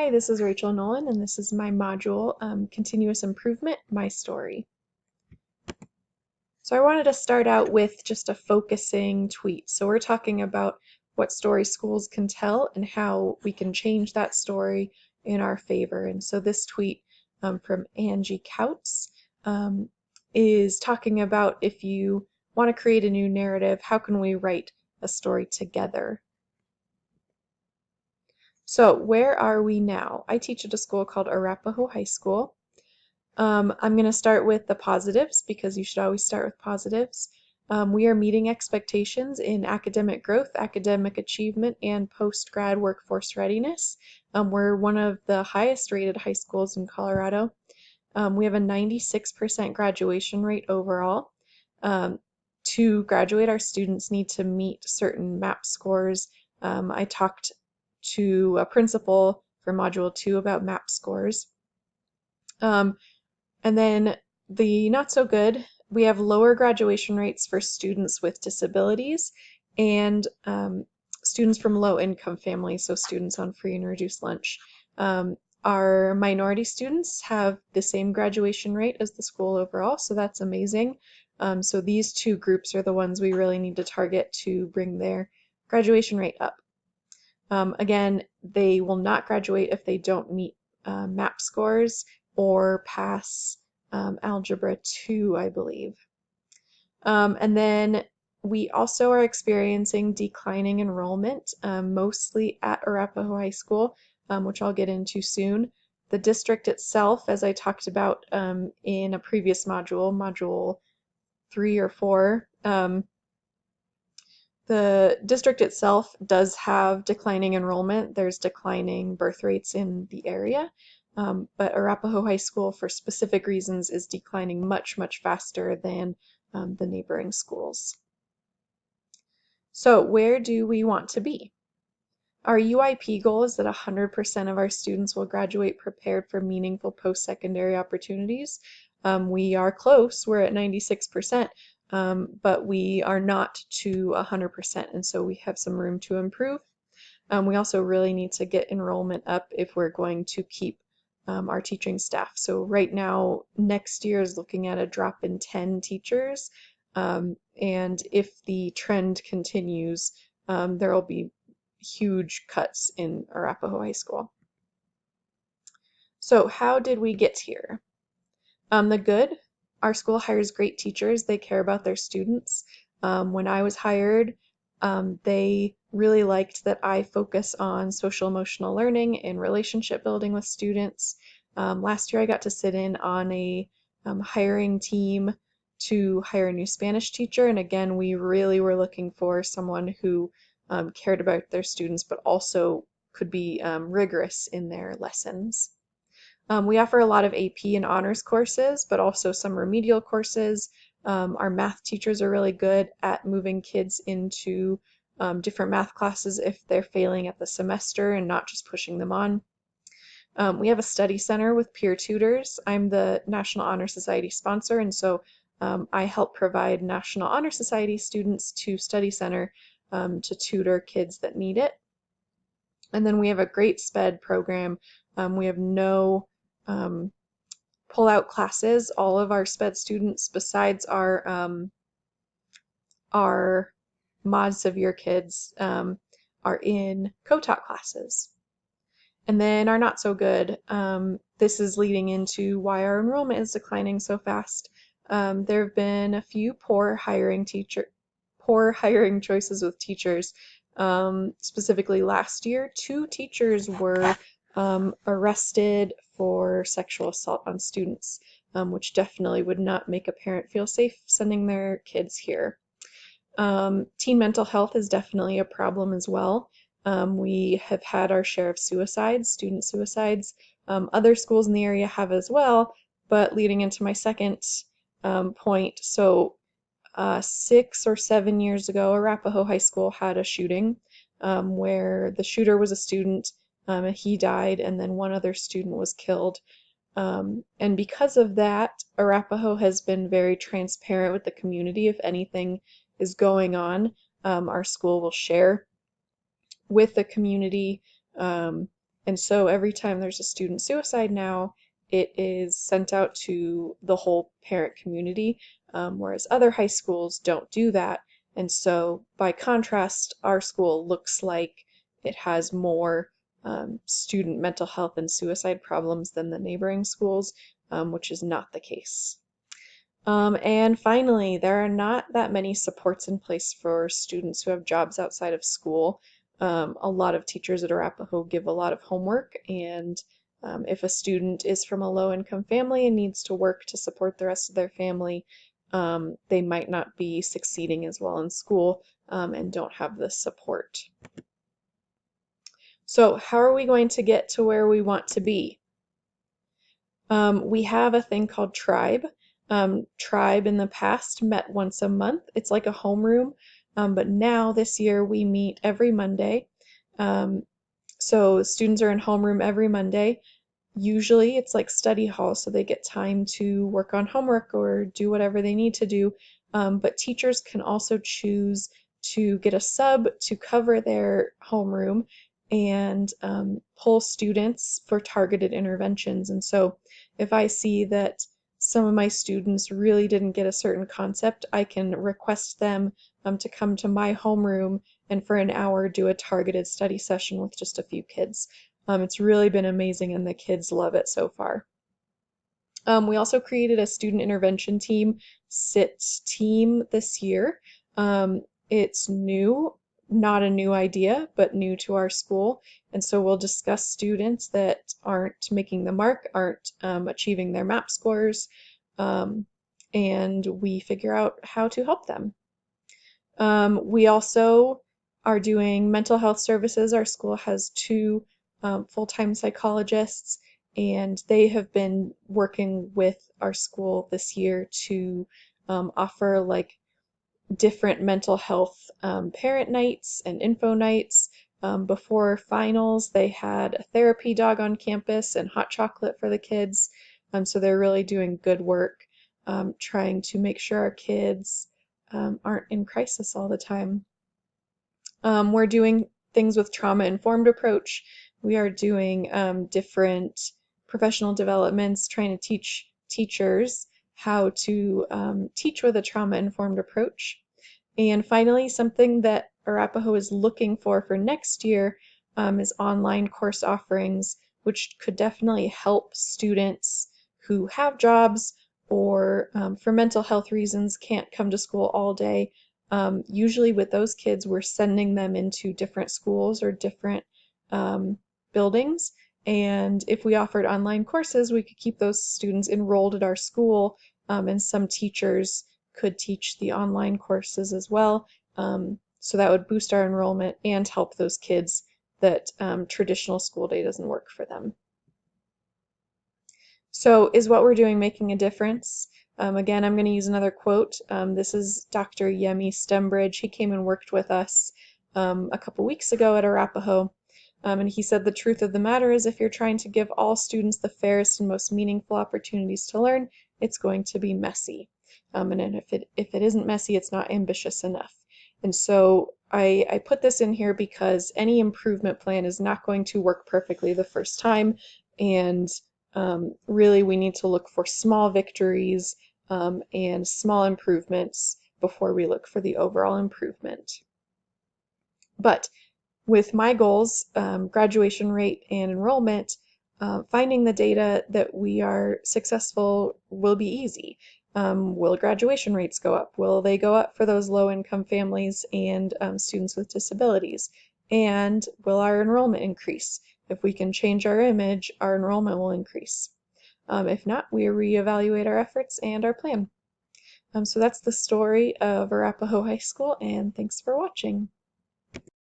Hi, this is Rachel Nolan, and this is my module, Continuous Improvement, My Story. So I wanted to start out with just a focusing tweet. So we're talking about what story schools can tell and how we can change that story in our favor. And so this tweet from Angie Couts is talking about if you want to create a new narrative, how can we write a story together? So where are we now? I teach at a school called Arapahoe High School. I'm going to start with the positives because you should always start with positives. We are meeting expectations in academic growth, academic achievement, and post-grad workforce readiness. We're one of the highest rated high schools in Colorado. We have a 96% graduation rate overall. To graduate, our students need to meet certain MAP scores. I talked to a principal for Module 2 about MAP scores. And then the not so good, we have lower graduation rates for students with disabilities and students from low income families, so students on free and reduced lunch. Our minority students have the same graduation rate as the school overall, so that's amazing. So these two groups are the ones we really need to target to bring their graduation rate up. Again, they will not graduate if they don't meet MAP scores or pass Algebra 2, I believe. And then we also are experiencing declining enrollment, mostly at Arapahoe High School, which I'll get into soon. The district itself, as I talked about in a previous module, Module 3 or 4, the district itself does have declining enrollment. There's declining birth rates in the area, but Arapahoe High School, for specific reasons, is declining much, much faster than the neighboring schools. So where do we want to be? Our UIP goal is that 100% of our students will graduate prepared for meaningful post-secondary opportunities. We are close, we're at 96%. But we are not to 100%, and so we have some room to improve. We also really need to get enrollment up if we're going to keep our teaching staff. So right now, next year is looking at a drop in 10 teachers, and if the trend continues, there will be huge cuts in Arapahoe High School. So how did we get here? The good. Our school hires great teachers. They care about their students. When I was hired, they really liked that I focus on social emotional learning and relationship building with students. Last year I got to sit in on a hiring team to hire a new Spanish teacher, and again we really were looking for someone who cared about their students but also could be rigorous in their lessons. We offer a lot of AP and honors courses, but also some remedial courses. Our math teachers are really good at moving kids into different math classes if they're failing at the semester and not just pushing them on. We have a study center with peer tutors. I'm the National Honor Society sponsor, and so I help provide National Honor Society students to Study Center to tutor kids that need it. And then we have a great SPED program. We have no pull-out classes. All of our SPED students, besides our mod severe kids, are in co-taught classes. And then our not so good. This is leading into why our enrollment is declining so fast. There have been a few poor hiring choices with teachers. Specifically last year, 2 teachers were arrested for sexual assault on students, which definitely would not make a parent feel safe sending their kids here. Teen mental health is definitely a problem as well. We have had our share of suicides, student suicides. Other schools in the area have as well, but leading into my second point, so 6 or 7 years ago, Arapahoe High School had a shooting where the shooter was a student. He died, and then one other student was killed. And because of that, Arapahoe has been very transparent with the community. If anything is going on, our school will share with the community, and And so every time there's a student suicide now, it is sent out to the whole parent community, whereas other high schools don't do that. And so, by contrast, our school looks like it has more student mental health and suicide problems than the neighboring schools, which is not the case. And finally, there are not that many supports in place for students who have jobs outside of school. A lot of teachers at Arapahoe give a lot of homework, and if a student is from a low-income family and needs to work to support the rest of their family, they might not be succeeding as well in school and don't have the support. So how are we going to get to where we want to be? We have a thing called Tribe. Tribe in the past met once a month. It's like a homeroom, but now this year we meet every Monday. So students are in homeroom every Monday. Usually it's like study hall, so they get time to work on homework or do whatever they need to do. But teachers can also choose to get a sub to cover their homeroom and pull students for targeted interventions. And so if I see that some of my students really didn't get a certain concept, I can request them to come to my homeroom and for an hour do a targeted study session with just a few kids. It's really been amazing and the kids love it so far. We also created a student intervention team, SIT team, this year. It's new, not a new idea, but new to our school. And so we'll discuss students that aren't making the mark, aren't achieving their MAP scores, and we figure out how to help them. We also are doing mental health services. Our school has two full-time psychologists, and they have been working with our school this year to offer like different mental health parent nights and info nights. Before finals, they had a therapy dog on campus and hot chocolate for the kids. So they're really doing good work trying to make sure our kids aren't in crisis all the time. We're doing things with trauma-informed approach. We are doing different professional developments, trying to teach teachers how to teach with a trauma-informed approach. And finally, something that Arapahoe is looking for next year is online course offerings, which could definitely help students who have jobs or for mental health reasons can't come to school all day. Usually with those kids, we're sending them into different schools or different buildings. And if we offered online courses, we could keep those students enrolled at our school, and some teachers could teach the online courses as well. So that would boost our enrollment and help those kids that traditional school day doesn't work for them. So is what we're doing making a difference? Again, I'm going to use another quote. This is Dr. Yemi Stembridge. He came and worked with us a couple weeks ago at Arapahoe. And he said the truth of the matter is if you're trying to give all students the fairest and most meaningful opportunities to learn, it's going to be messy. And if it isn't messy, it's not ambitious enough. And so I put this in here because any improvement plan is not going to work perfectly the first time. And really we need to look for small victories and small improvements before we look for the overall improvement. But with my goals, graduation rate and enrollment, finding the data that we are successful will be easy. Will graduation rates go up? Will they go up for those low-income families and students with disabilities? And will our enrollment increase? If we can change our image, our enrollment will increase. If not, we reevaluate our efforts and our plan. So that's the story of Arapahoe High School, and thanks for watching.